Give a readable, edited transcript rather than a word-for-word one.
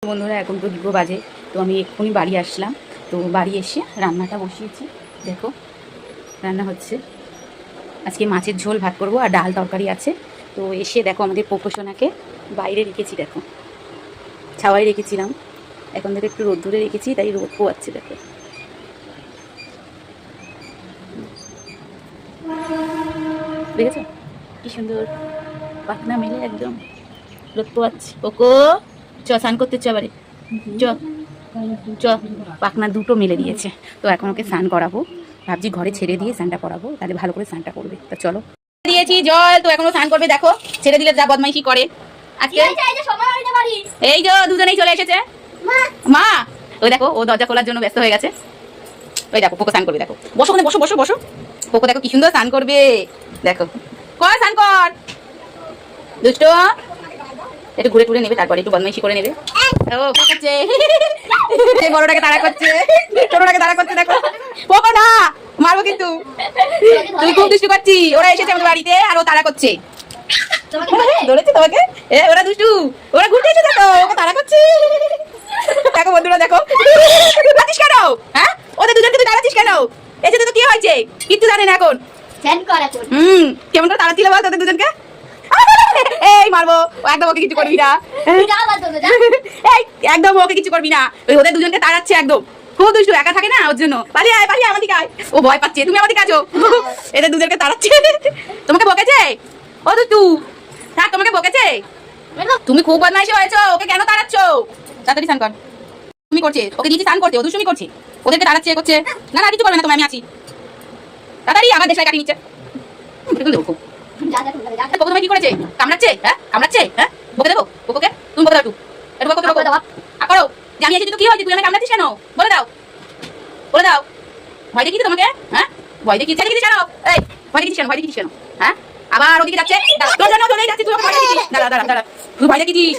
বন্ধুরা এখন তো 2 বাজে, তো আমি এক্ষুনি বাড়ি আসলাম। তো বাড়ি এসে রান্নাটা বসিয়েছি, দেখো রান্না হচ্ছে। আজকে মাছের ঝোল ভাত করবো আর ডাল তরকারি আছে। তো এসে দেখো আমাদের পোকোসোনাকে বাইরে রেখেছি, দেখো ছাওয়ায় রেখেছিলাম, এখন দেখো একটু রোদ্দুরে রেখেছি, তাই রোদ পোয়াচ্ছে। দেখো দেখেছো কি সুন্দর পাখনা মেলে একদম রোদ পোয়াচ্ছে। পোকো চ স্নান করতে চ, এবারে চ চ। পাখনা দুটো মেলে দিয়েছে, তো এখন ওকে স্নান করাবো। ভাবছি ঘরে ছেড়ে দিয়ে স্নানটা করাবো, তাহলে ভালো করে স্নানটা করবে। তা চলো, দিয়েছি জল, তো এখনো স্নান করবে। দেখো ছেড়ে দিলে যা বদমাইশি করে। আজকে এই যে দুজনেই চলে এসেছে মা। ওই দেখো ও দরজা খোলার জন্য ব্যস্ত হয়ে গেছে। ওই দেখো পোকো স্নান করবে, দেখো বসো ওখানে, বসো বসো বসো। পোকো দেখো কি সুন্দর স্নান করবে, দেখো কর স্নান কর দুষ্ট। একটু ঘুরে ঘুরে নেবে, তারপরে একটু বদমাইশি করে নেবে। ও করছে বড়টাকে তাড়া করছে, ছোটটাকে তাড়া করছে। দেখো পোকো না, মারবো কিন্তু। তুই খুব দুষ্টু করছিস, ওরা এসেছে আমাদের বাড়িতে আর ও তাড়া করছে। ধরেছে তোমাকে, ওরা দুষ্টু, ওরা ঘুরতে এসেছে তো ওকে তাড়া করছে। দেখো বন্ধুরা দেখো, তাড়াচ্ছিস কেন? হ্যাঁ ওদের দুজনকে তুই তাড়াচ্ছিস কেন? এসে তো কি হয়েছে কিচ্ছু জানে না এখন। কেমন করে তাড়াচ্ছিল বল তোদের দুজনকে? এই মারবো, একদম ওকে কিছু করবি না, এই একদম ওকে কিছু করবি না। ওই ওদের দুজনকে তাড়াচ্ছে একদম, খুব দুষ্টু, একা থাকে না ওর জন্য। পালিয়ে আয় পালিয়ে, আমাদের আয়। ও ভয় পাচ্ছে, তুমি আমাদের কাছো। এদের দুজনকে তাড়াচ্ছে। তোমাকে বকেছে ও দুষ্টু? থাক, তোমাকে বকেছে? তুমি খুব বদমাইশি হয়েছো, ওকে কেন তাড়াচ্ছ? তাড়াতাড়ি স্নান কর। তুমি করছে, ওকে দিয়েছি স্নান করতে, ও দুষ্টুমি করছে, ওদেরকে তাড়াচ্ছে করছে। না না কিছু করবে না, তুমি আমি আছি। তাড়াতাড়ি আবার দেশলাই কাটিয়ে নিচ্ছে। তোমাকে কি করেছে? কামড়াচ্ছে? হ্যাঁ কামড়াচ্ছে? হ্যাঁ বকে দেবো পোকোকে? তুমি বকে দাও একটু, একটু বকে দেবো। করো যে আমি এসেছি তো কি হয়েছে, তুই আমাকে কামড়াচ্ছিস কেন? বলে দাও, বলে দাও। ভয় দেখিস তোমাকে? হ্যাঁ ভয় দেখিস কেন? এই ভয় দেখিস কেন? ভয় দেখিস কেন? হ্যাঁ আবার ওদিকে যাচ্ছে, তোর জন্য চলেই যাচ্ছিস, তুই ভয় দেখিস। দাঁড়া দাঁড়া দাঁড়া, তুই ভয় দেখিস।